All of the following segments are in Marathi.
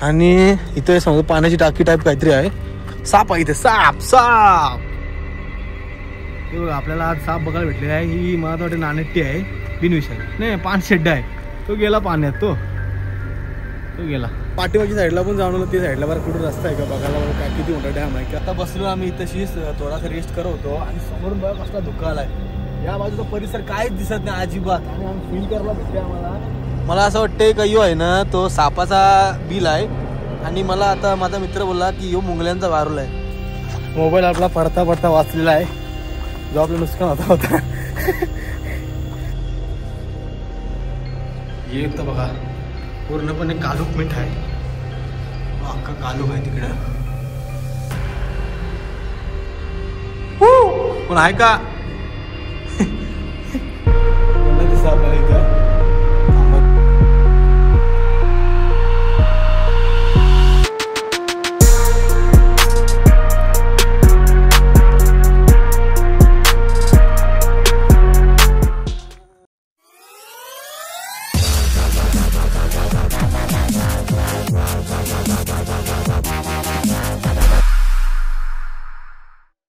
आणि इथे समजा पाण्याची टाकी टाईप काहीतरी आहे. साप आहे इथे, साप साप. हे बघा आपल्याला आज साप बघायला भेटले आहे. ही मला वाटते नाणेट्टी आहे, बिनविषारी नाही, पानशेड्डा आहे. तो गेला पाण्यात, तो गेला. पाठीमागच्या साईडला पण जाऊन ती साईडला बरं कुठं रस्ता आहे का बघायला, बघा काय किती मोठा डॅम आहे. आता बसलो आम्ही इथेशीच थोडासा रेस्ट करत होतो आणि समोरून बघा कसला धुका आलाय. या बाजूचा परिसर काहीच दिसत नाही अजिबात. आणि आम्ही फील करायला भेटले आम्हाला. मला असं वाटतंय का यो आहे ना तो सापाचा बिल आहे. आणि मला आता माझा मित्र बोलला की यो मुंगल्यांचा वारूल आहे. मोबाईल आपला पडता पडता वाचलेला आहे, जो आपलं नुकसान होता. हे तर बघा पूर्णपणे कालूक मीठ आहे, अख्खा कालूक आहे तिकडं. कोण आहे का दिसत आपल्याला इथं.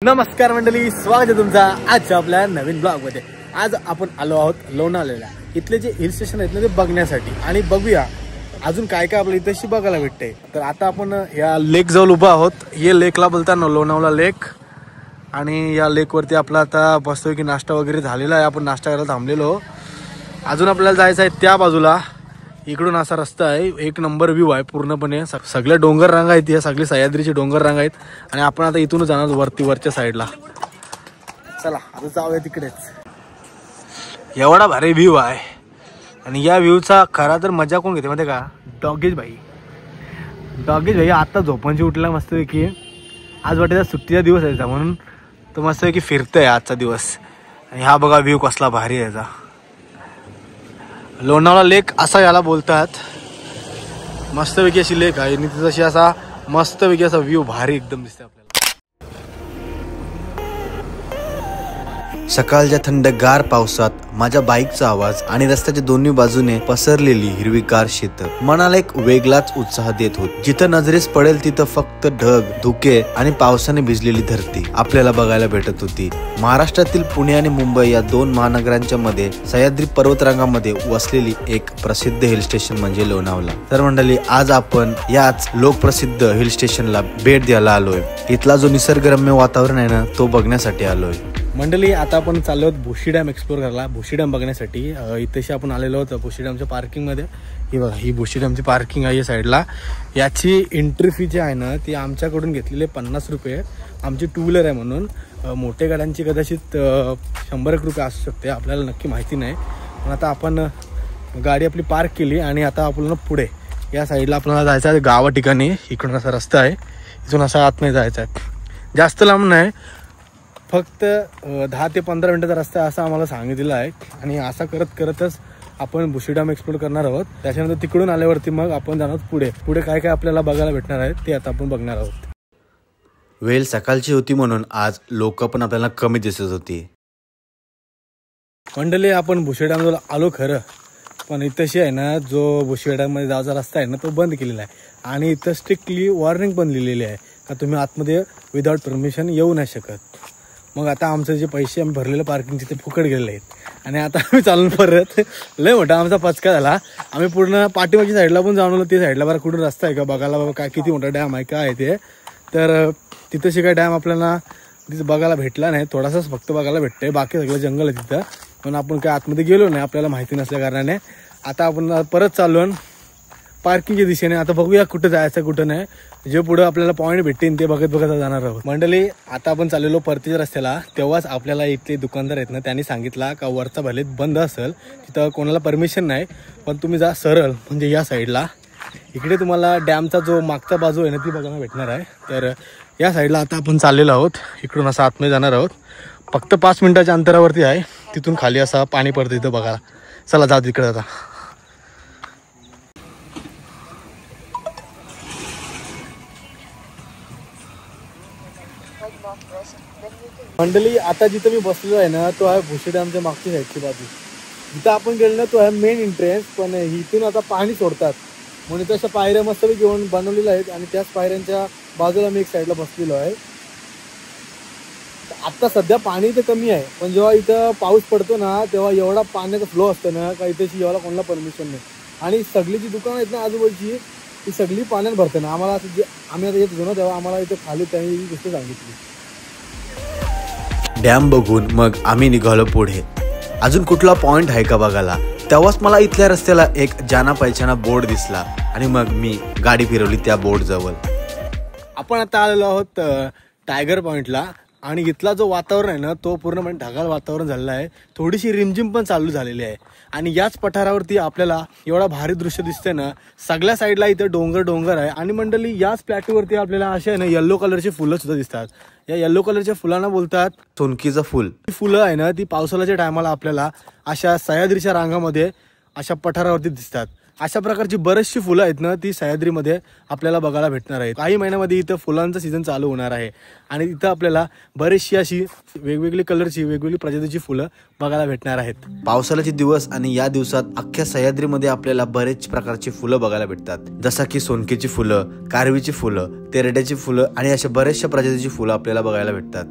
नमस्कार मंडळी, स्वागत आहे तुमचा आजच्या आपल्या नवीन ब्लॉग मध्ये. आज आपण आलो आहोत लोणावळ्याला. इथले जे हिल स्टेशन आहेत ना ते बघण्यासाठी, आणि बघूया अजून काय काय आपल्या इथेशी बघायला भेटतंय. तर आता आपण या लेक जवळ उभा आहोत. हे लेकला बोलतात लोणावळा लेक. आणि या लेक वरती आपला आता बसतोय की नाश्ता वगैरे झालेला आहे. आपण नाश्ता करायला थांबलेलो. अजून आपल्याला जायचं आहे त्या बाजूला. इकडून असा रस्ता आहे, एक नंबर व्ह्यू आहे पूर्णपणे. सगळे डोंगर रांग आहेत, या सगळी सह्याद्रीची डोंगर रांग आहेत. आणि आपण आता इथूनच जाणार वरच्या साईडला. चला आता जाऊया तिकडेच. एवढा भारी व्ह्यू आहे. आणि या व्ह्यूचा खरा तर मजा कोण घेते माहिती का? डॉगेश भाई. डॉगेश भाई आता झोपांची उठला मस्त की. आज वाटेचा सुट्टीचा दिवस आहे म्हणून तो मस्त की फिरतोय आजचा दिवस. आणि हा बघा व्ह्यू कसला भारी आहे याचा. लोणावळा लेक असा याला बोलतात. मस्तपैकी अशी लेक आहे आणि तिथं असा मस्तपैकी असा व्ह्यू भारी एकदम दिसते आपल्याला. सकाळच्या थंडगार पावसात माझ्या बाईकचा आवाज आणि रस्त्याच्या दोन्ही बाजूने पसरलेली हिरवीगार शेतं मनाला एक वेगळाच उत्साह देत होत. जिथं नजरेस पडेल तिथं फक्त ढग, धुके आणि पावसाने भिजलेली धरती आपल्याला बघायला भेटत होती. महाराष्ट्रातील पुणे आणि मुंबई या दोन महानगरांच्या मध्ये सह्याद्री पर्वतरांगामध्ये वसलेली एक प्रसिद्ध हिल स्टेशन म्हणजे लोणावळा. तर मंडळी, आज आपण याच लोकप्रसिद्ध हिल स्टेशनला भेट द्यायला आलोय. इथला जो निसर्गरम्य वातावरण आहे ना तो बघण्यासाठी आलोय. मंडळी, आता आपण चाललो आहोत भोशी डॅम एक्सप्लोर करायला. भोशी डॅम बघण्यासाठी इथेशी आपण आलेलो आहोत भोशी डॅमच्या पार्किंगमध्ये. ही बघा, ही भोशी डॅमची पार्किंग आहे या साईडला. याची एंट्री फी जी आहे ना ती आमच्याकडून घेतलेली 50 रुपये. आमची टू व्हीलर आहे म्हणून. मोठ्या गाड्यांची कदाचित 100 रुपये असू शकते, आपल्याला नक्की माहिती नाही. पण आता आपण गाडी आपली पार्क केली आणि आता आपल्याला पुढे या साईडला आपल्याला जायचं आहे गावा ठिकाणी. इकडून असा रस्ता आहे, इथून असा आतमध्ये जायचं आहे. जास्त लांब नाही, फक्त 10 ते 15 मिनिटाचा रस्ता आहे असं आम्हाला सांगितलेलं आहे. आणि असा करतच आपण भोशी डॅम एक्सप्लोर करणार आहोत. त्याच्यानंतर तिकडून आल्यावरती मग आपण जाणार आहोत पुढे काय काय आपल्याला बघायला भेटणार आहे ते आता आपण बघणार आहोत. वेळ सकाळची होती म्हणून आज लोक पण आपल्याला कमी दिसत होती. मंडळी, आपण भोशी डॅमला आलो खरं, पण इथंशी आहे ना जो भोशी डॅममध्ये जायचा रस्ता आहे ना तो बंद केलेला आहे. आणि इथं स्ट्रिक्टली वॉर्निंग पण लिहिलेली आहे का तुम्ही आतमध्ये विदाउट परमिशन येऊ नाही शकत. मग आता आमचे जे पैसे आम्ही भरलेले पार्किंगचे ते फुकट गेलेले आहेत. आणि आता आम्ही चालून परत लय मोठा आमचा पचका झाला. आम्ही पूर्ण पाठीमागच्या साईडला पण जाऊन आलो. ते साईडला बरं कुठून रस्ता आहे का बघायला, बाबा काय किती मोठा डॅम आहे काय आहे ते. तर तिथंशी काय डॅम आपल्याला तिथं बघायला भेटला नाही, थोडासाच फक्त बघायला भेटतंय. बाकी सगळं जंगल आहे तिथं. पण आपण काय आतमध्ये गेलो नाही, आपल्याला माहिती नसल्या कारणाने. आता आपण परत चाललो पार्किंगच्या दिशेने. आता बघूया कुठं जायचं कुठं नाही. जे पुढे आपल्याला पॉईंट भेटतील ते बघत जाणार आहोत. मंडळी, आता आपण चाललेलो परतीच्या रस्त्याला. तेव्हाच आपल्याला इथले दुकानदार आहेत ना त्यांनी सांगितला का वरचा भले बंद असेल, तिथं कोणाला परमिशन नाही, पण तुम्ही जा सरळ म्हणजे या साईडला. इकडे तुम्हाला डॅमचा जो मागचा बाजू आहे ना ती बघायला भेटणार आहे. तर या साईडला आता आपण चाललेलो आहोत. इकडून असं आतमध्ये जाणार आहोत. फक्त 5 मिनिटाच्या अंतरावरती आहे. तिथून खाली असा पाणी पडतं इथं बघायला. चला जाऊ तिकडे आता. मंडळी, आता जिथं मी बसलेलो आहे ना तो आहे भोशी डॅमच्या मागची साईडची बाजू. जिथं आपण गेलो ना तो आहे मेन एंट्रन्स. पण इथून आता पाणी सोडतात म्हणून इथं अशा पायऱ्या मस्तपैकी घेऊन बनवलेल्या आहेत आणि त्याच पायऱ्यांच्या बाजूला मी एक साईडला बसलेलो आहे. आता सध्या पाणी इथं कमी आहे, पण जेव्हा इथं पाऊस पडतो ना तेव्हा एवढा पाण्याचा फ्लो असतो ना का इथे यायला कोणाला परमिशन नाही. आणि सगळी जी दुकानं आहेत ना आजूबाजूची ती सगळी पाण्यात भरते ना. आम्हाला असं जे आम्ही आता येत होतो ना तेव्हा आम्हाला इथं खाली त्यांनी ही गोष्ट सांगितली. डॅम बघून मग आम्ही निघालो पुढे. अजून कुठला पॉइंट आहे का बघायला. तेव्हाच मला इथल्या रस्त्याला एक जाना पैचाना बोर्ड दिसला आणि मग मी गाडी फिरवली त्या बोर्ड जवळ. आपण आता आलेलो आहोत टायगर पॉइंटला आणि इथला जो वातावरण आहे ना तो पूर्णपणे ढगाळ वातावरण झालेलं आहे. थोडीशी रिमझिम पण चालू झालेली आहे आणि याच पठारावरती आपल्याला एवढा भारी दृश्य दिसतंय ना. सगळ्या साईडला इथं डोंगर आहे आणि मंडळी याच प्लॅटूवरती आपल्याला असे आहे ना येल्लो कलरची फुलं सुद्धा दिसतात. या येल्लो कलरच्या फुलांना बोलतात सोनकीचं फुल. ही फुलं आहे ना ती पावसाळ्याच्या टायमाला आपल्याला अशा सह्याद्रीच्या रांगामध्ये अशा पठारावरती दिसतात. अशा प्रकारची बरीचशी फुलं आहेत ना ती सह्याद्रीमध्ये आपल्याला बघायला भेटणार आहेत. काही महिन्यामध्ये इथं फुलांचा सीझन चालू होणार आहे आणि इथं आपल्याला बरीचशी अशी वेगवेगळी कलरची वेगवेगळी प्रजातीची फुलं बघायला भेटणार आहेत. पावसाळ्याचे दिवस आणि या दिवसात अख्ख्या सह्याद्रीमध्ये आपल्याला बरेच प्रकारची फुलं बघायला भेटतात. जसं की सोनकीची फुलं, कारवीची फुलं, तेरड्याची फुलं आणि अशा बऱ्याचशा प्रजातीची फुलं आपल्याला बघायला भेटतात.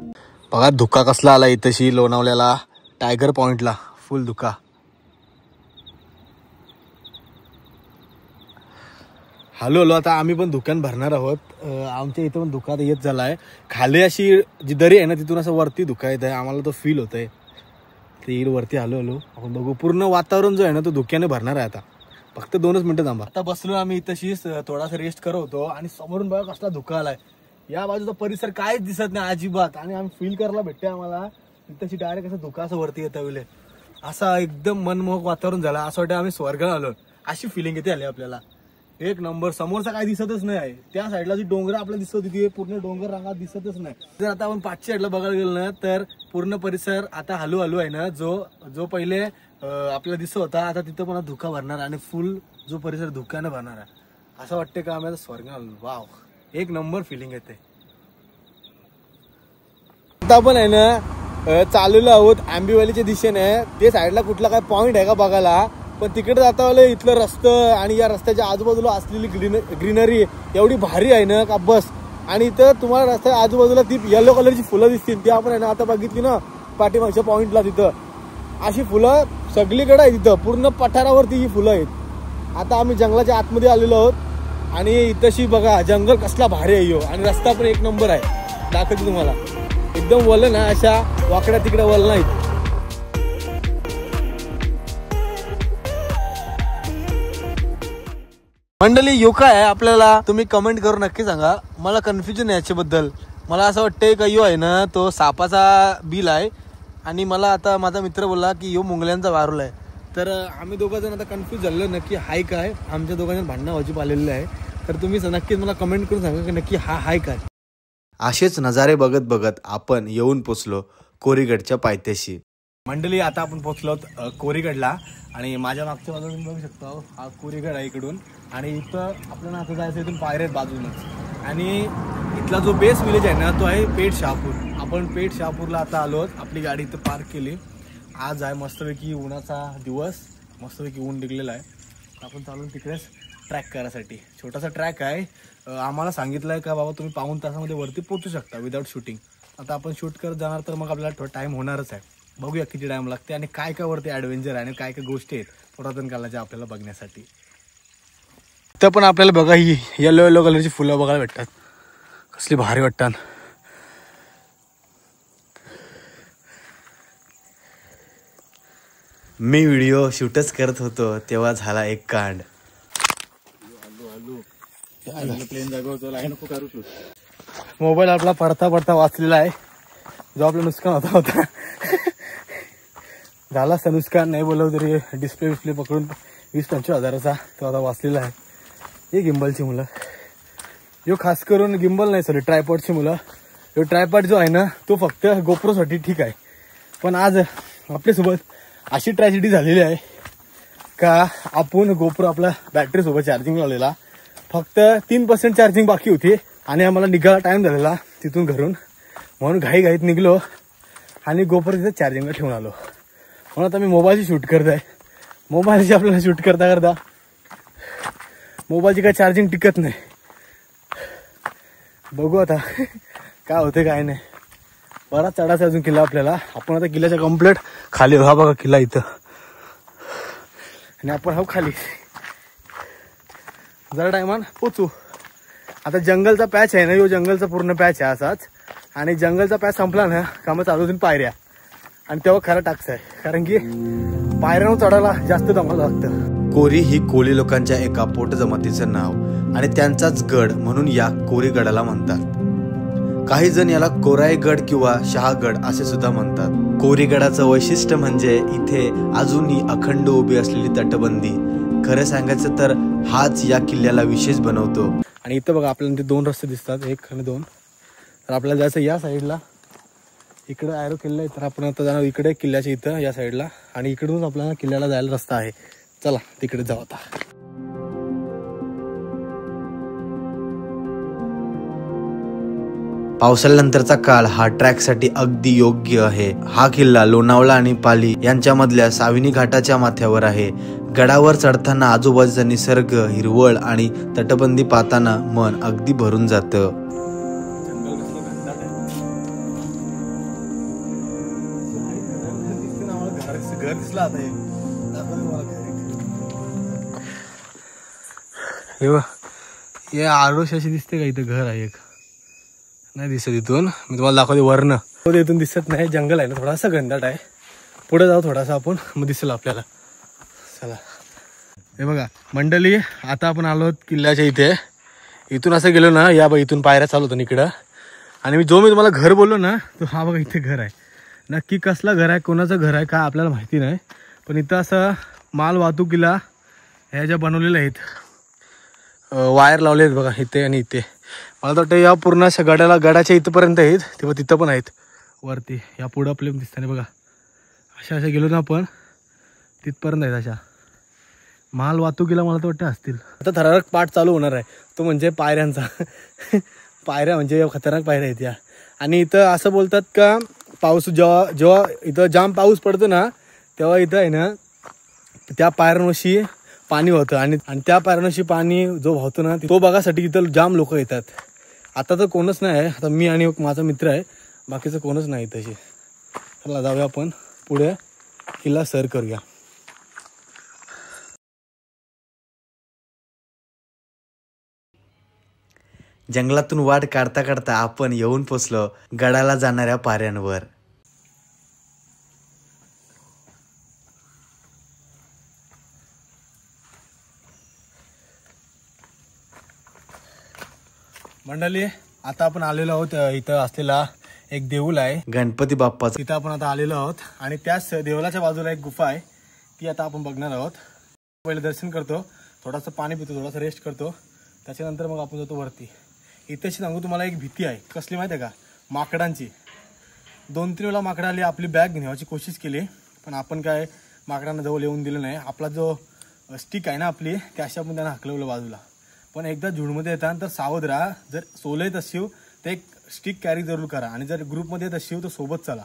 बघा धुका कसला आला इथंशी लोणावल्याला टायगर पॉइंटला. फुल धुका. हॅलो आता आम्ही पण दुकान भरणार आहोत. आमच्या इथं पण धुका येत झाला आहे. खाली अशी जी दरी आहे ना तिथून असं वरती धुका येत आहे. आम्हाला तो फील होत आहे. ते वरती हलो आपण बघू. पूर्ण वातावरण जो आहे ना तो धुक्याने भरणार आहे. आता फक्त 2 मिनिटं थांबा. आता बसलो आम्ही इथंशीच थोडासा रेस्ट करवतो आणि समोरून बघा कसला धुका आलाय. या बाजूचा परिसर काहीच दिसत नाही अजिबात आणि आम्ही फील करायला भेटते आम्हाला इथंशी डायरेक्ट असं धुका असं वरती येतं विले. असा एकदम मनमोहक वातावरण झालं. असं वाटतं आम्ही स्वर्गाला आलो अशी फिलिंग येते आली आपल्याला. एक नंबर. समोरचा काही दिसतच नाही आहे. त्या साईडला जी डोंगर आपल्याला दिसत होती पूर्ण डोंगर रांगा दिसतच नाही. जर आता आपण पाचच्या साईडला बघायला गेलो ना तर पूर्ण परिसर आता हलू आहे ना. जो पहिले आपल्याला दिसत होता आता तिथं पण धुका भरणार आणि फुल जो परिसर धुक्याने भरणार आहे. असं वाटतं का आम्ही स्वर्ग आलो. वाव एक नंबर फिलिंग येते. आता आपण आहे ना चाललेलो आहोत आंबेवालीच्या दिशेने. ते साईडला कुठला काय पॉइंट आहे का बघायला. पण तिकडे जाता वाले इथलं रस्तं आणि या रस्त्याच्या आजूबाजूला असलेली ग्रीनरी एवढी भारी आहे ना का बस. आणि इथं तुम्हाला रस्त्याच्या आजूबाजूला ती येलो कलरची फुलं दिसतील. ती आपण आहे ना आता बघितली ना पाठीमागच्या पॉइंटला. तिथं अशी फुलं सगळीकडे आहे. तिथं पूर्ण पठारावरती ही फुलं आहेत. आता आम्ही जंगलाच्या आतमध्ये आलेलो आहोत आणि इथंशी बघा जंगल कसला भारी आहे आणि रस्ता पण एक नंबर आहे. दाखवते तुम्हाला. एकदम वल ना अशा वाकड्या तिकडे वल नाहीत. मंडळी योका आहे आपल्याला तुम्ही कमेंट करून नक्की सांगा. मला कन्फ्युजन आहे याच्याबद्दल. मला असं वाटतंय का यो आहे ना तो सापाचा बिल आहे आणि मला आता माझा मित्र बोलला की यो मुंगल्यांचा वारूल आहे. तर आम्ही दोघं जण आता कन्फ्युज झालो नक्की हाय काय. आमच्या दोघांना भांडणं वाजूप आलेलं आहे. तर तुम्ही नक्कीच मला कमेंट करून सांगा की नक्की हा हाय काय. असेच नजारे बघत बघत आपण येऊन पोचलो कोरीगडच्या पायथ्याशी. मंडळी आता आपण पोहोचलो कोरीगडला आणि माझ्या मागच्या बाजूला बघू शकतो हा कोरीगड आहे इकडून. आणि इथं आपल्याला आता जायचं इथून पायऱ्या बाजूनच. आणि इथला जो बेस विलेज आहे ना तो आहे पेठ शहापूर. आपण पेठ शहापूरला आता आलो. आपली गाडी इथं पार्क केली. आज आहे मस्तपैकी उन्हाचा दिवस. मस्तपैकी ऊन निघलेला आहे. आपण चालून तिकडेच ट्रॅक करायसाठी. छोटासा ट्रॅक आहे. आम्हाला सांगितलं आहे का बाबा तुम्ही 1.5 तासामध्ये वरती पोहोचू शकता विदाऊट शूटिंग. आता आपण शूट करत जाणार तर मग आपल्याला थोडा टाईम होणारच आहे. बघूया किती टाइम लागते आणि काय काय वरती ॲडव्हेंचर आहे आणि काय काय गोष्टी आहेत पुरातन काळाच्या आपल्याला बघण्यासाठी. तर पण आपल्याला बघा ही येलो कलरची फुलं बघायला भेटतात. कसली भारी वाटतात. मी व्हिडिओ शूटच करत होतो तेव्हा झाला एक कांड. प्लेन जागवतो नको करू शूट. मोबाईल आपला पडता वाचलेला आहे. जो आपलं नुकसान होता झाला असता नुकसान नाही बोलव तरी डिस्प्ले पकडून 20-25 हजाराचा तो आता वाचलेला आहे. हे गिम्बलची मुलं. यो खास करून गिम्बल नाही सॉरी ट्रायपॉडची मुलं. यो ट्रायपॉड जो आहे ना तो फक्त गोप्रोसाठी ठीक आहे. पण आज आपल्यासोबत अशी ट्रॅजेडी झालेली आहे का आपण गोप्रो आपला बॅटरी सोबत चार्जिंग लावलेला. फक्त 3% चार्जिंग बाकी होती आणि आम्हाला निघायला टाइम झालेला तिथून घरून. म्हणून घाईत निघलो आणि गोप्रो तिथे चार्जिंगला ठेवून आलो. म्हणून आता मी मोबाईलची शूट करत आहे. मोबाईलची आपल्याला शूट करता मोबाईलची काय चार्जिंग टिकत नाही. बघू आता काय होते काय नाही. बराच चढायचा अजून किल्ला आपल्याला. आपण आता किल्ल्याच्या कम्प्लीट खाली. हा बघा किल्ला इथं आणि आपण हा खाली जरा टायमान पोचू. आता जंगलचा पॅच आहे ना, यो जंगलचा पूर्ण पॅच आहे असाच. आणि जंगलचा पॅच संपला ना का मग चालू होतील पायऱ्या. आणि तेव्हा खरं टाकस आहे, कारण की पायऱ्यावर चढायला जास्त दमायला लागतं. कोरी ही कोळी लोकांच्या एका पोटजमातीचं नाव आणि त्यांचाच गड म्हणून या कोरी गडाला म्हणतात. काही जण याला कोराई गड किंवा शहागड असे सुद्धा म्हणतात. कोरी गडाचं वैशिष्ट्य म्हणजे इथे अजूनही अखंड उभी असलेली तटबंदी. खरं सांगायचं तर हाच या किल्ल्याला विशेष बनवतो. आणि इथं बघा आपल्याला ते 2 रस्ते दिसतात, 1 आणि 2. तर आपल्याला जायचं या साईडला. इकडे ॲरो किल्ला आहे, तर आपण आता जाणार इकडे किल्ल्याच्या इथं या साईडला. आणि इकडूनच आपल्याला किल्ल्याला जायला रस्ता आहे. चला तिकडे जाऊ आता. पावसाळ्यानंतरचा काळ हा ट्रॅकसाठी अगदी योग्य आहे. हा किल्ला लोणावळा आणि पाली यांच्यामधल्या साविनी घाटाच्या माथ्यावर आहे. गडावर चढताना आजूबाजूचा निसर्ग, हिरवळ आणि तटबंदी पाहताना मन अगदी भरून जातं. घर दिसलं आता हे आडोशी अशी दिसते का? इथं घर आहे एक, नाही दिसत इथून. मी तुम्हाला दाखवते वरनं. इथून दिसत नाही, जंगल आहे ना थोडासा घनदाट आहे. पुढे जाऊ थोडासा आपण, मग दिसेल आपल्याला. चला हे बघा मंडळी, आता आपण आलो किल्ल्याच्या इथे. इथून असं गेलो ना, या बघ इथून पायऱ्या चालू होतं इकडं. आणि मी तुम्हाला घर बोललो ना, तो हा बघा इथे घर आहे. नक्की कसला घर आहे, कोणाचं घर आहे काय आपल्याला माहिती नाही. पण इथं असं माल वाहतुकीला ह्या ज्या बनवलेल्या आहेत, वायर लावले आहेत बघा इथे आणि इथे. मला तर वाटतं या पूर्ण अशा गडाच्या इथंपर्यंत आहेत, तेव्हा तिथं पण आहेत वरती. या पुढं आपले दिसताना बघा, अशा गेलो ना आपण तिथपर्यंत आहेत. अशा माल वाहतुकीला मला तर वाटतं असतील. आता थरारक पाठ चालू होणार आहे, तो म्हणजे पायऱ्यांचा. पायऱ्या म्हणजे खतरनाक पायऱ्या आहेत या. आणि इथं असं बोलतात का पाऊस जेव्हा इथं जाम पाऊस पडतो ना, तेव्हा इथं आहे ना त्या पायऱ्यांवरशी पाणी होतं. आणि त्या पायऱ्यांवरशी पाणी जो वाहतो ना, तो बघासाठी इथं जाम लोक येतात. आता तर कोणच नाही आहे, आता मी आणि माझा मित्र आहे, बाकीचं कोणच नाही तशी. चला जाऊया आपण पुढे, किल्ला सर करूया. जंगलातून वाट काढता काढता आपण येऊन पोचलो गडाला जाणाऱ्या पायऱ्यांवर. मंडळी आता आपण आलेलो आहोत, इथं असलेला एक देऊळ आहे गणपती बाप्पाचं. तिथं आपण आता आलेलो आहोत. आणि त्याच देवळाच्या बाजूला एक गुफा आहे, ती आता आपण बघणार आहोत. पहिले दर्शन करतो, थोडंसं पाणी पितो, थोडासा रेस्ट करतो, त्याच्यानंतर मग आपण जातो वरती. इथेच सांगू तुम्हाला एक भीती आहे, कसली माहिती आहे का? माकडांची. 2-3 वेळा माकडं आली, आपली बॅग घेण्याची कोशिश केली, पण आपण काय माकडांना जवळ येऊन दिलं नाही. आपला जो स्टिक आहे ना आपली, त्या अशी आपण त्यांना हकलवलं बाजूला. पण एकदा झुंडमध्ये येतात तर सावध राहा. जर सोलो येत असेल तर एक स्टिक कॅरी जरूर करा. आणि जर ग्रुपमध्ये येत असेल तर सोबत चला,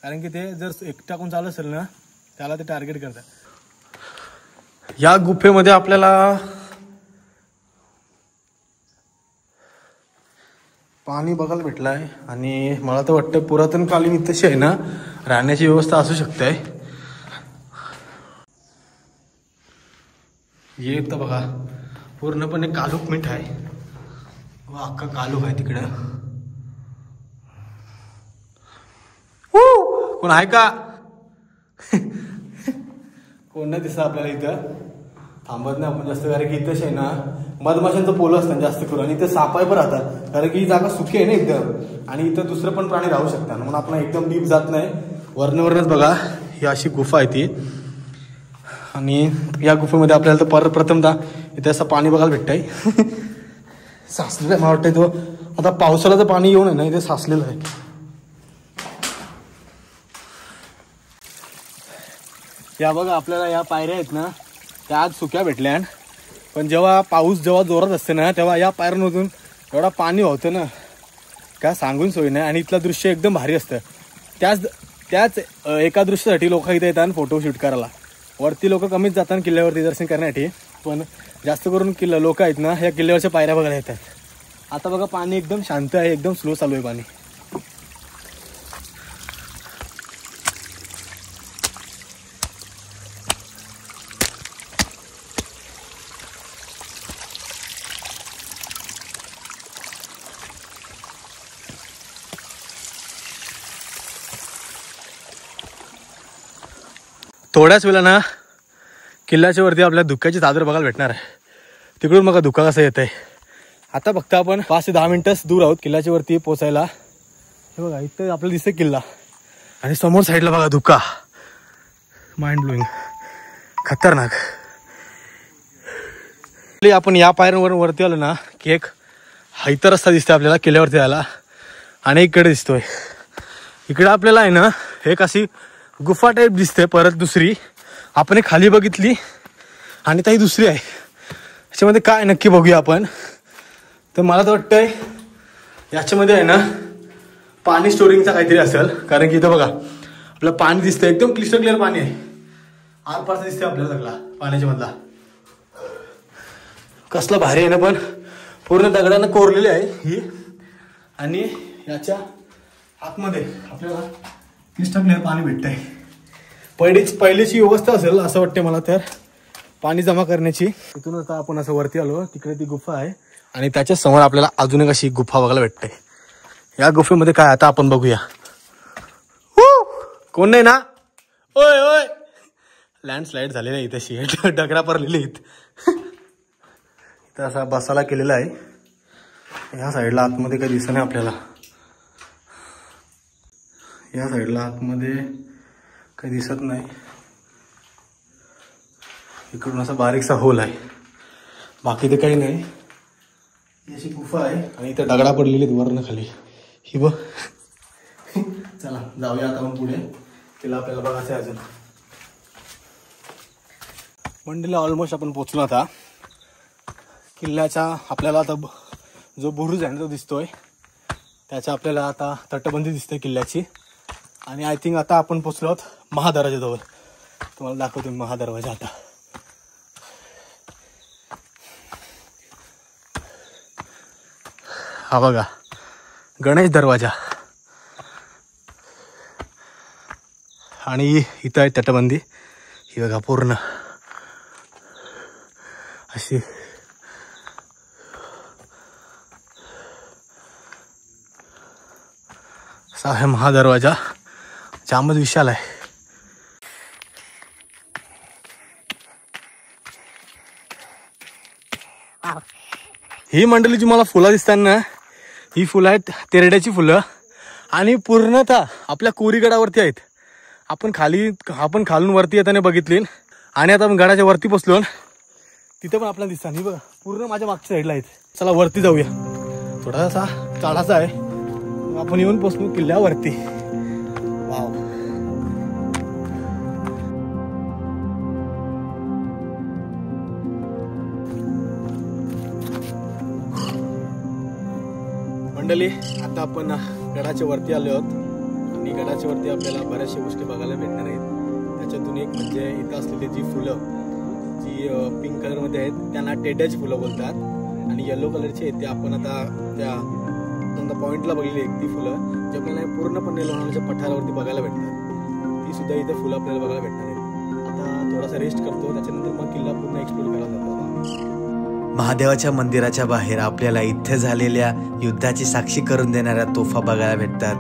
कारण की ते जर एकटा कोण चालू असेल ना, त्याला ते टार्गेट करतात. या गुफेमध्ये आपल्याला पाणी बघायला भेटलं आहे. आणि मला तर वाटतं पुरातन कालीन तशी आहे ना, राहण्याची व्यवस्था असू शकते. हे तर बघा पूर्णपणे कालूक मीठ आहे, अख्खा कालूक आहे तिकडं. कोण आहे का? कोण नाही दिसत आपल्याला इथं. थांबत नाही आपण जास्त, कारण की इथंच आहे ना मधमाशांचं पोलं असतात जास्त करून. आणि इथं सापाय पण राहतात, कारण की ही जागा सुखी आहे ना एकदम. आणि इथं दुसरं पण प्राणी राहू शकतात, म्हणून आपण एकदम डीप जात नाही. वरनच बघा ही अशी गुफा आहे ती. आणि या गुफेमध्ये आपल्याला तर प्रथमतः इथे असं पाणी बघायला भेटतंय. साचलेलं आहे मला वाटतंय तो. आता पावसाळ्याचं पाणी येऊन आहे ना इथे साचलेलं आहे. या बघा आपल्याला या पायऱ्या आहेत ना, त्या आज सुक्या भेटल्या. पण जेव्हा पाऊस जोरात असते ना, तेव्हा या पायऱ्यांमधून एवढा पाणी होतं ना, काय सांगून सोय नाही. आणि इथलं दृश्य एकदम भारी असतं. त्याच एका दृश्यासाठी लोक इथे येतात फोटो शूट करायला. वरती लोक कमीच जातात किल्ल्यावरती दर्शन करण्यासाठी, पण जास्त करून किल्ला लोक आहेत ना ह्या किल्ल्यावरच्या पायऱ्या बघायला येतात. आता बघा पाणी एकदम शांत आहे, एकदम स्लो चालू आहे पाणी. थोड्याच वेळा ना किल्ल्याच्या वरती आपल्या धुक्याची चादर बघायला भेटणार आहे. तिकडून बघा धुका कसा येत आहे. आता फक्त आपण 5 ते 10 मिनिटच दूर आहोत किल्ल्याच्या वरती पोचायला. हे बघा इथं आपल्याला दिसतंय किल्ला आणि समोर साईडला बघा धुका. माइंड ब्लोईंग, खतरनाक. आपण या पायऱ्यांवर वरती आलो ना की एक इतर रस्ता दिसतोय आपल्याला किल्ल्यावरती जायला आणि इकडे दिसतोय. इकडे आपल्याला आहे ना एक अशी गुफा टाईप दिसते. परत दुसरी आपण एक खाली बघितली आणि ताई दुसरी आहे. याच्यामध्ये काय नक्की बघूया आपण. तर मला तर वाटतंय याच्यामध्ये आहे ना पाणी स्टोरिंगचा काहीतरी असेल. कारण की इथं बघा आपलं पाणी दिसतंय, एकदम क्लिस्टर क्लिअर पाणी आहे. आरपारचा दिसतंय आपल्याला सगळा पाण्याच्या मधला. कसला भारी आहे ना, पण पूर्ण दगडानं कोरलेली आहे ही. आणि याच्या आतमध्ये आपल्याला क्लिस्टर क्लिअर पाणी भेटतंय. पहिलीची व्यवस्था असेल असं वाटतं मला तर पाणी जमा करण्याची. तिथून आता आपण असं वरती आलो, तिकडे ती गुफा आहे आणि त्याच्या समोर आपल्याला अजून एक अशी गुफा बघायला भेटते. या गुफेमध्ये काय आता आपण बघूया. कोण नाही ना? ओय ओय, लँडस्लाइड झालेला आहे इथे. शेट डगरा पडलेले आहेत. इथं असा बसायला केलेला आहे. ह्या साईडला आतमध्ये काही दिसत नाही आपल्याला. या साईडला आतमध्ये काही दिसत नाही. इकडून असा बारीकसा होल आहे, बाकी ते काही नाही. अशी गुफा आहे आणि इथं दगडा पडलेली आहेत वरनं खाली. ही बघ. चला जाऊया आता आपण पुढे. तिला आपल्याला बघायचं आहे अजून. मंडीला ऑलमोस्ट आपण पोचलो आता. किल्ल्याच्या आपल्याला आता जो बुरुज आहे ना तो दिसतोय. त्याच्या आपल्याला आता तटबंदी दिसते किल्ल्याची. आणि आय थिंक आता आपण पोचलो आहोत महादरवाजाजवळ. तुम्हाला दाखवतो महादरवाजा आता. हा बघा गणेश दरवाजा. आणि इथं आहे तटबंदी. ही बघा पूर्ण अशी. असा आहे महादरवाजा. जामच विशाल आहे. ही मंडळी जी मला फुलं दिसतात ना, ही फुलं आहेत तेरड्याची फुलं. आणि पूर्णतः आपल्या कोरीगडावरती आहेत. आपण खालून वरती येताना बघितली आणि आता आपण गडाच्या वरती बसलो. तिथे पण आपल्याला दिसतात. ही बघा पूर्ण माझ्या मागच्या साईडला आहेत. चला वरती जाऊया. थोडासा चढाचा आहे. आपण येऊन पोचलो किल्ल्यावरती. वाव. मंडळी आता आपण गडाच्या वरती आलो आहोत आणि गडाच्या वरती आपल्याला बऱ्याचशा गोष्टी बघायला भेटणार आहेत. त्याच्यातून एक म्हणजे इथं असलेली जी फुलं जी पिंक कलर मध्ये आहेत त्यांना टेड्याची फुलं बोलतात. आणि येलो कलरची आहेत ते आपण आता त्या पॉइंटला बघलेली आहेत ती फुलं जी आपल्याला पूर्णपणे लोणावळ्याच्या पठारावरती बघायला भेटतात. ती सुद्धा इथे फुलं आपल्याला बघायला भेटणार आहेत. आता थोडासा रेस्ट करतो, त्याच्यानंतर मग किल्ला पूर्ण एक्सप्लोर करायला जातो. महादेवाच्या मंदिराच्या बाहेर आपल्याला इथे झालेल्या युद्धाची साक्षी करून देणाऱ्या तोफा बघायला भेटतात.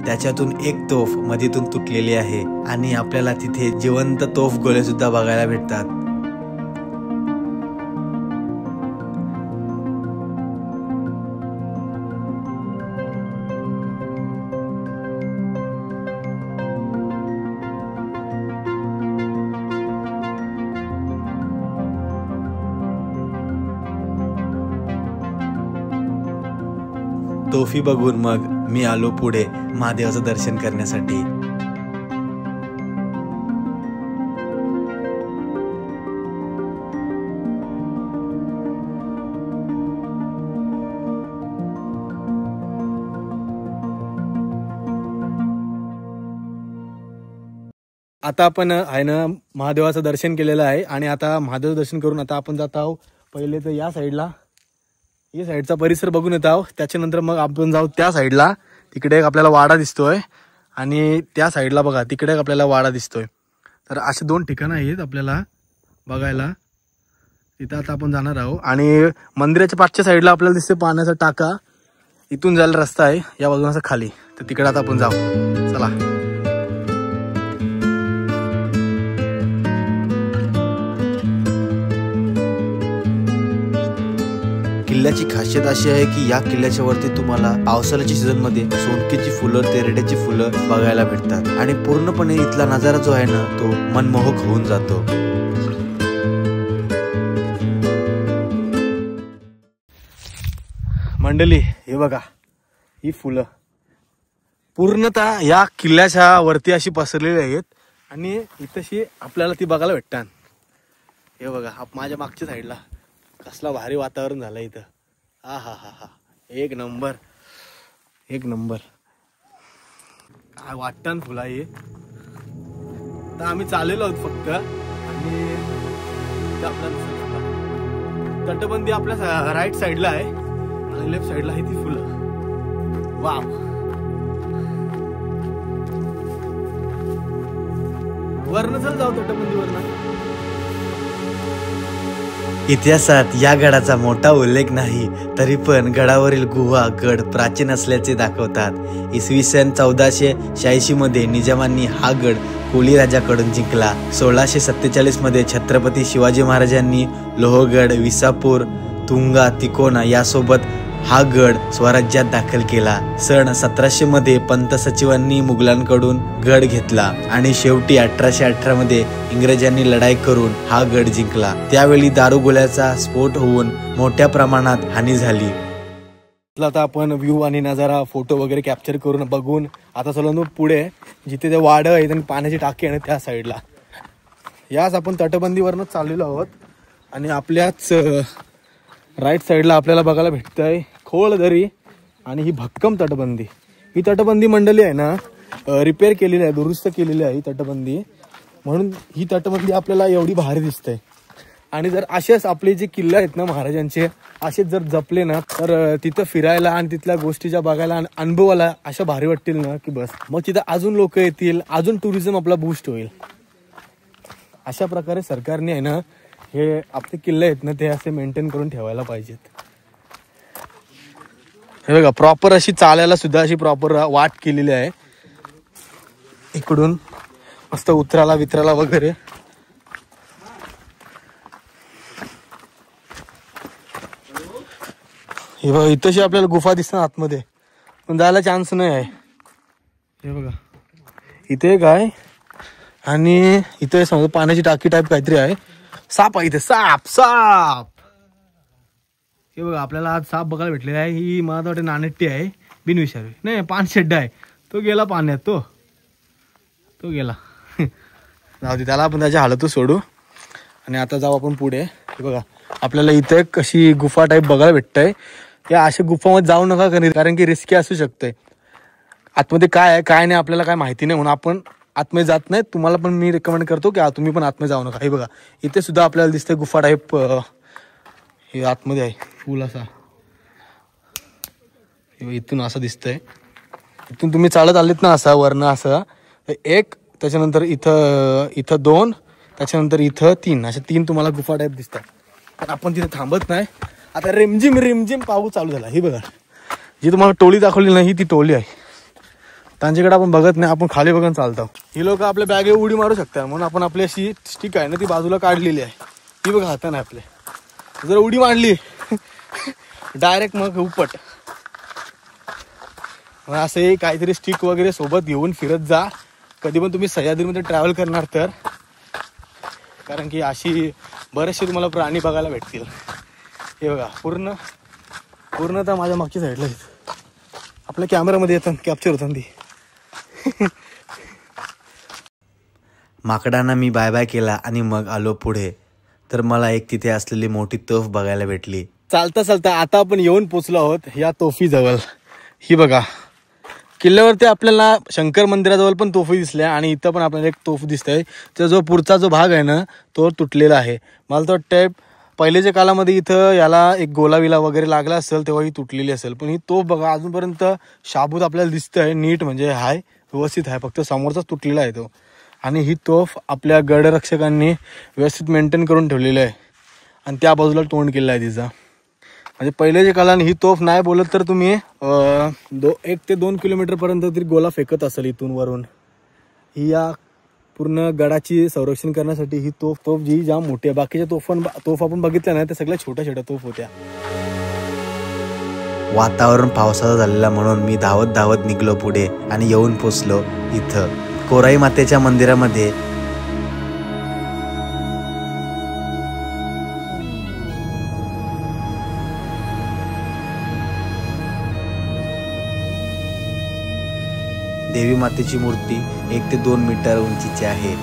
त्याच्यातून एक तोफ मधीतून तुटलेली आहे आणि आपल्याला तिथे जिवंत तोफ गोळे सुद्धा बघायला भेटतात. तोफी बघून मग मी आलो पुढे महादेवाचं दर्शन करण्यासाठी. आता आपण आहे ना महादेवाचं दर्शन केलेलं आहे आणि आता महादेव दर्शन करून आता आपण जात आहोत पहिले तर या साईडचा परिसर बघून येत आहोत. त्याच्यानंतर मग आपण जाऊ त्या साईडला, तिकडे एक आपल्याला वाडा दिसतोय आणि त्या साईडला बघा तिकडे एक आपल्याला वाडा दिसतोय. तर असे 2 ठिकाणं आहेत आपल्याला बघायला. तिथं आता आपण जाणार आहोत आणि मंदिराच्या पाठच्या साईडला आपल्याला दिसते पाण्याचा टाका. इथून जायला रस्ता आहे या बाजूला असं खाली, तर तिकडे आता आपण जाऊ. चला. किल्ल्याची खासियत अशी आहे की या किल्ल्याच्या वरती तुम्हाला पावसाळ्याच्या सीझन मध्ये सोनकीची फुलं, तेरड्याची फुलं बघायला भेटतात आणि पूर्णपणे इथला नजारा जो आहे ना तो मनमोहक होऊन जातो. मंडळी हे बघा, ही फुलं पूर्णतः या किल्ल्याच्या वरती अशी पसरलेली आहेत आणि इथशी आपल्याला ती बघायला भेटतात. हे बघा माझ्या मागच्या साईडला कसला भारी वातावरण झालं इथं. हा हा हा हा, एक नंबर एक नंबर. काय वाटतं फुला हे. तर आम्ही चाललेलो आहोत फक्त आणि आपल्याला तटबंदी आपल्या राईट साईडला आहे आणि लेफ्ट साईडला आहे ती फुलं. वाव. वरनं चल जाऊ तटबंदी वरनं. इतिहासात या गडाचा मोठा उल्लेख नाही तरी पण गडावरील गुहा गड प्राचीन असल्याचे दाखवतात. इसवी सन 1486 मध्ये निजामांनी हा गड कोळी राजाकडून जिंकला. 1647 मध्ये छत्रपती शिवाजी महाराजांनी लोहगड, विसापूर, तुंगा, तिकोना यासोबत हा गड स्वराज्यात दाखल केला. सन 1700 मध्ये पंत सचिवांनी मुघलांकडून गड घेतला आणि शेवटी 1818 मध्ये इंग्रजांनी लढाई करून हा गड जिंकला. त्यावेळी दारुगोळ्याचा स्फोट होऊन मोठ्या प्रमाणात हानी झाली. आता आपण व्ह्यू आणि नजारा फोटो वगैरे कॅप्चर करून बघून आता चला पुढे जिथे ते वाडं आहे आणि पाण्याची टाकी आहे त्या साईडला. याच आपण तटबंदीवरनं चाललेलो आहोत आणि आपल्याच राईट साईडला आपल्याला बघायला भेटतंय खोलदरी आणि ही भक्कम तटबंदी. ही तटबंदी मंडळी आहे ना रिपेअर केलेली आहे, दुरुस्त केलेली आहे ही तटबंदी, म्हणून ही तटबंदी आपल्याला एवढी भारी दिसते. आणि जर असेच आपले जे किल्ले आहेत ना महाराजांचे असेच जर जपले ना तर तिथं फिरायला आणि तिथल्या गोष्टीच्या बघायला आणि अनुभवाला अशा भारी वाटतील ना की बस. मग तिथं अजून लोक येतील, अजून टुरिझम आपला बूस्ट होईल. अशा प्रकारे सरकारने आहे ना हे आपले किल्ले आहेत ना ते असे मेंटेन करून ठेवायला पाहिजेत. हे बघा प्रॉपर अशी चालायला सुद्धा अशी प्रॉपर वाट केलेली आहे. इकडून मस्त उतराला वितराला वगैरे. हे बघा इथंशी आपल्याला गुफा दिसतात आतमध्ये पण जायला चान्स नाही आहे. हे बघा इथे काय आणि इथे समजा पाण्याची टाकी टाईप काहीतरी आहे. साप आहे इथे, साप साप. हे बघा आपल्याला आज साप बघायला भेटलेला आहे. ही मला वाटतं नाणेट्टी आहे, बिनविषारी नाही, पानशेड्डा आहे. तो गेला पाण्यात, तो गेला. जाऊ दे त्याला, आपण त्याच्या हालतच सोडू आणि आता जाऊ आपण पुढे. हे बघा आपल्याला इथे कशी गुफा टाईप बघायला भेटतंय. या अशा गुफामध्ये जाऊ नका कारण की रिस्की असू शकते. आतमध्ये काय आहे काय नाही आपल्याला काय माहिती नाही म्हणून आपण आतमध्ये जात नाही. तुम्हाला पण मी रेकमेंड करतो की तुम्ही पण आतमध्ये जाऊ नका. हे बघा इथे सुद्धा आपल्याला दिसतंय गुफा टाईप. हे आतमध्ये आहे फुल असा. इथून असं दिसतंय. इथून तुम्ही चालत आलेत ना असा वरनं असं एक, त्याच्यानंतर इथं 2, त्याच्यानंतर इथं 3, अशा 3 तुम्हाला गुफा टाईप दिसतात. पण आपण तिथे थांबत नाही. आता रिमझिम पाऊस चालू झाला. ही बघा जी तुम्हाला टोळी दाखवली नाही ती टोळी आहे. त्यांच्याकडे आपण बघत नाही, आपण खाली बघून चालतो. ही लोक आपल्या बॅगे उडी मारू शकतात म्हणून आपण आपली अशी स्टिक आहे ना ती बाजूला काढलेली आहे. ती बघा हाताने आपले जर उडी मारली डायरेक्ट मग उपट. असं काहीतरी स्टिक वगैरे सोबत घेऊन फिरत जा कधी पण तुम्ही सह्याद्रीमध्ये ट्रॅव्हल करणार तर, कारण की अशी बरेचसे तुम्हाला प्राणी बघायला भेटतील. हे बघा पूर्ण तर माझ्या मागच्या साईडला आपल्या कॅमेरामध्ये येतात कॅप्चर होतात ती. माकडांना मी बाय बाय केला आणि मग आलो पुढे. तर मला एक तिथे असलेली मोठी तोफ बघायला भेटली. चालता आता आपण येऊन पोचलो आहोत या तोफी जवळ. ही बघा किल्ल्यावरती आपल्याला शंकर मंदिराजवळ पण तोफी दिसल्या आणि इथं पण आपल्याला एक तोफ दिसतंय. तर जो पुढचा जो भाग आहे ना तो तुटलेला आहे. मला तर वाटतंय पहिलेच्या काळामध्ये इथं याला एक गोलाविला वगैरे लागला असेल तेव्हा ही तुटलेली असेल. पण ही तोफ बघा अजूनपर्यंत शाबूत आपल्याला दिसतंय नीट, म्हणजे हाय व्यवस्थित आहे, फक्त समोरचाच तुटलेला आहे तो. आणि ही तोफ आपल्या गडरक्षकांनी व्यवस्थित मेंटेन करून ठेवलेली आहे. आणि त्या बाजूला तोंड केलं आहे तिचा. म्हणजे पहिल्याच्या काळाने ही तोफ नाही बोलत तर तुम्ही 1 ते 2 किलोमीटरपर्यंत तरी गोला फेकत असेल इथून वरून. ही या पूर्ण गडाची संरक्षण करण्यासाठी ही तोफ जी जाम मोठी आहे. बाकीच्या तोफ आपण बघितल्या नाही, त्या सगळ्या छोट्या छोट्या तोफ होत्या. वातावरण पावसाचं झालेला म्हणून मी धावत निघलो पुढे आणि येऊन पोचलो इथं कोराई मातेच्या मंदिरामध्ये. देवी मातेची मूर्ती 1 ते 2 मीटर उंचीची आहे.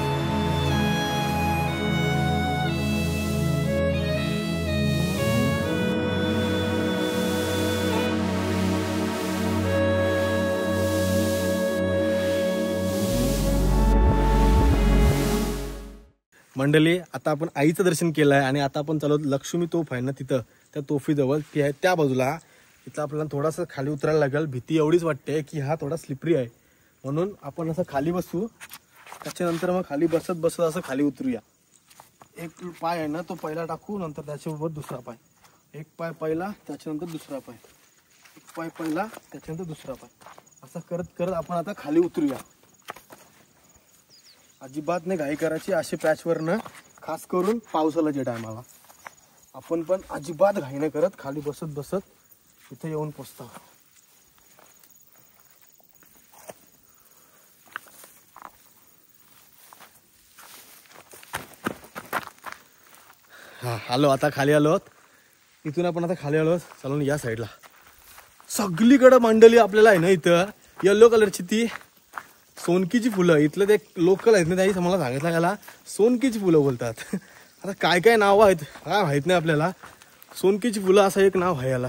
मंडळी आता आपण आईचं दर्शन केलं आहे आणि आता आपण चालू लक्ष्मी तोफ आहे ना तिथं त्या तोफीजवळ, ती आहे त्या बाजूला. इथं आपल्याला थोडासा खाली उतरायला लागेल. भीती एवढीच वाटते की हा थोडा स्लिपरी आहे, म्हणून आपण असं खाली बसू. त्याच्यानंतर मग खाली बसत असं खाली उतरूया. एक पाय आहे ना तो पहिला टाकू, नंतर त्याच्याबरोबर दुसरा पाय. एक पाय पहिला त्याच्यानंतर दुसरा पाय, एक पाय पहिला त्याच्यानंतर दुसरा पाय, असं करत करत आपण आता खाली उतरूया. अजिबात नाही घाई करायची. असे पॅचवरनं खास करून पावसाळ्याच्या टायमाला आपण पण अजिबात घाई नाही करत, खाली बसत इथे येऊन पोचतो. आलो आता खाली आलोत. इथून आपण आता खाली आलोत. चालून या साईडला सगळीकडे मंडळी आपल्याला आहे ना इथं येलो कलरची ती सोनकीची फुलं. इथलं ते लोकल आहेत ना त्याही मला सांगितलं याला सोनकीची फुलं बोलतात. आता काय काय नाव आहेत काय माहित नाही आपल्याला. सोनकीची फुलं असं एक नाव आहे याला.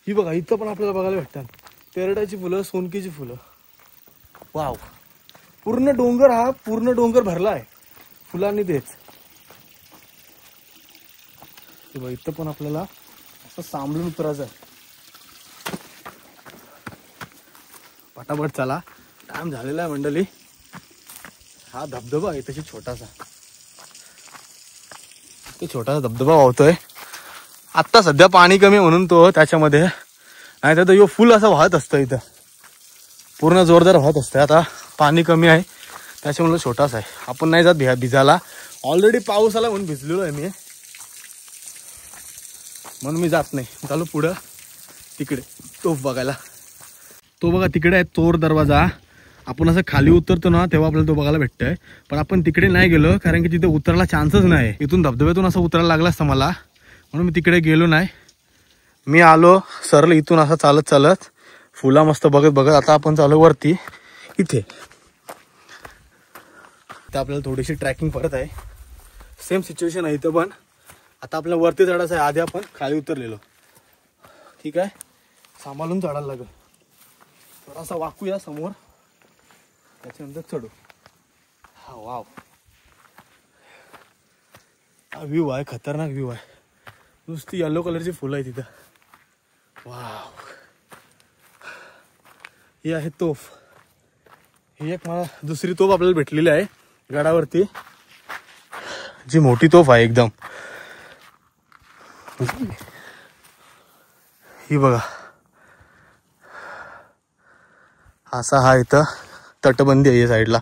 ही बघा इथं पण आपल्याला बघायला भेटतात तेरड्याची फुलं, सोनकीची फुलं. वाव, पूर्ण डोंगर भरला आहे फुलांनी तेच. इथं पण आपल्याला असं सांभाळून उतरायचं आहे. पटापट चला, टाइम झालेला आहे मंडळी. हा धबधबा आहे तशी छोटासा धबधबा वाहतोय. आत्ता सध्या पाणी कमी म्हणून तो त्याच्यामध्ये, नाही तर यो फुल असं वाहत असतं इथं, पूर्ण जोरदार वाहत असतं. आता पाणी कमी आहे त्याच्यामुळे छोटासा आहे. आपण नाही जात भिजायला. ऑलरेडी पाऊस आला म्हणून भिजलेलो आहे मी, म्हणून मी जात नाही. चालू पुढं तिकडे तोफ बघायला. तो बघा तिकडे आहे चोर दरवाजा. आपण असं खाली उतरतो ना तेव्हा आपल्याला तो बघायला भेटतोय. पण आपण तिकडे नाही गेलो कारण की तिथे उतरायला चान्सच नाही. इथून धबधब्यातून असं उतरायला लागलं असतं मला, म्हणून मी तिकडे गेलो नाही. मी आलो सरळ इथून असं चालत फुला मस्त बघत आता आपण चालू वरती. इथे आपल्याला थोडीशी ट्रॅकिंग परत आहे. सेम सिच्युएशन आहे इथं, पण आता आपल्याला वरती चढायचं आहे. आधी आपण खाली उतरलेलो. ठीक आहे, सांभाळून चढायला लागेल. थोडासा वाकूया समोर, त्याच्यानंतर चढू. हा वाव, हा व्ह्यू आहे, खतरनाक व्ह्यू आहे. नुसती येलो कलरची फुलं आहे तिथं. वाव, ही आहे तोफ. ही एक मला दुसरी तोफ आपल्याला भेटलेली आहे गडावरती, जी मोठी तोफ आहे एकदम. ही बघा, असा हा इथं तटबंदी आहे साईडला.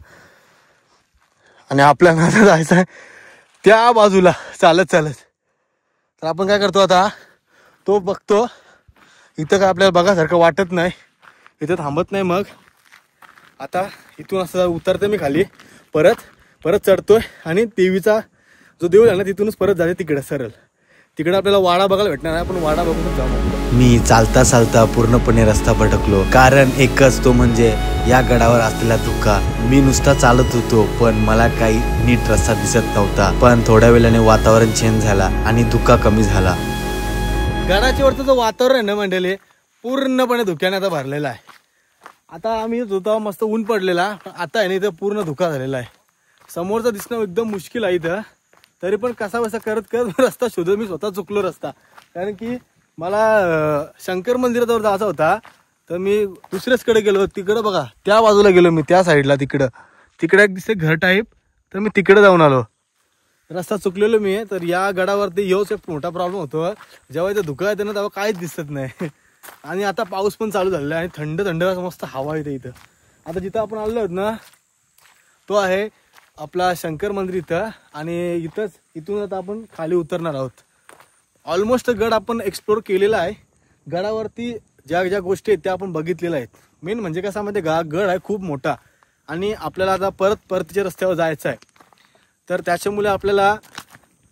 आणि आपल्याला आता जायचं आहे त्या बाजूला चालत. तर आपण काय करतो आता, तो बघतो इथं काय आपल्याला बघासारखं वाटत नाही, इथं थांबत नाही. मग आता इथून असं उतरते मी खाली, परत चढतोय आणि देवीचा जो देऊळ आहे ना तिथूनच परत जाते तिकडे सरळ. तिकडे आपल्याला वाडा बघायला भेटणार आहे, आपण वाडा बघूनच जाऊ. मी चालता पूर्णपणे रस्ता भटकलो, कारण एकच तो म्हणजे या गडावर असलेला धुका. मी नुसता चालत होतो पण मला काही नीट रस्ता दिसत नव्हता. पण थोड्या वेळाने वातावरण चेंज झाला आणि धुका कमी झाला. गडाच्या वरचं जो वातावरण आहे ना मंडळी पूर्णपणे धुक्याने आता भरलेला आहे. आता आम्ही येत होतो मस्त ऊन पडलेला, आता आहे ना इथं पूर्ण धुका झालेला आहे. समोरचं दिसणं एकदम मुश्किल आहे इथं. तरी पण कसा बसा करत करत रस्ता शोधत मी स्वतः चुकलो रस्ता. कारण की मला शंकर मंदिराजवळ जायचा होता, तर मी दुसऱ्याच कडे गेलो. तिकडं बघा त्या बाजूला गेलो मी, त्या साईडला तिकडं एक दिसते घर टाईप, तर मी तिकडे जाऊन आलो. रस्ता चुकलेलो मी. तर या गडावरती येऊच एक मोठा प्रॉब्लेम होतो, जेव्हा इथं धुका येतं ना तेव्हा काहीच दिसत नाही. आणि आता पाऊस पण चालू झालेला आहे आणि थंड थंड मस्त हवा येते इथं. आता जिथं आपण आलो आहोत ना तो आहे आपला शंकर मंदिर इथं. आणि इथून आता आपण खाली उतरणार आहोत. ऑलमोस्ट गड आपण एक्सप्लोर केलेला आहे. गडावरती ज्या ज्या गोष्टी आहेत त्या आपण बघितलेल्या आहेत. मेन म्हणजे कसा मध्ये गड आहे खूप मोठा आणि आपल्याला आता परतीच्या रस्त्यावर जायचं आहे. तर त्याच्यामुळे आपल्याला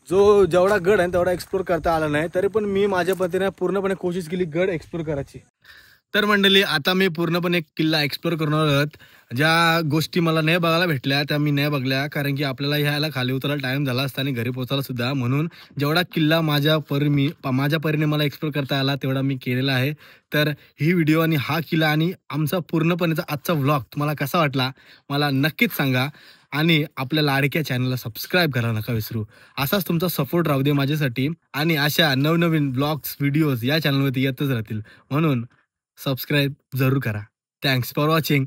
जेवढा गड आहे तेवढा एक्सप्लोर करता आला नाही. तरी पण मी माझ्या पद्धतीने पूर्णपणे कोशिश केली गड एक्सप्लोर करायची. तर मंडळी आता मी पूर्णपणे एक किल्ला एक्सप्लोर करणार आहोत. ज्या गोष्टी मला नाही बघायला भेटल्या त्या मी नाही बघल्या, कारण की आपल्याला ह्याला खाली उतरायला टाइम झाला असता आणि घरी पोहोचायला सुद्धा. म्हणून जेवढा किल्ला माझ्या परीने मला एक्सप्लोर करता आला तेवढा मी केलेला आहे. तर ही व्हिडिओ आणि हा किल्ला आणि आमचा पूर्णपणेचा आजचा व्लॉग तुम्हाला कसा वाटला मला नक्कीच सांगा. आणि आपल्या लाडक्या चॅनलला सबस्क्राईब करायला नका विसरू. असाच तुमचा सपोर्ट राहू दे माझ्यासाठी. आणि अशा नवनवीन ब्लॉग्स व्हिडिओज या चॅनलवरती येतच राहतील, म्हणून सबस्क्राईब जरूर करा. Thanks for watching.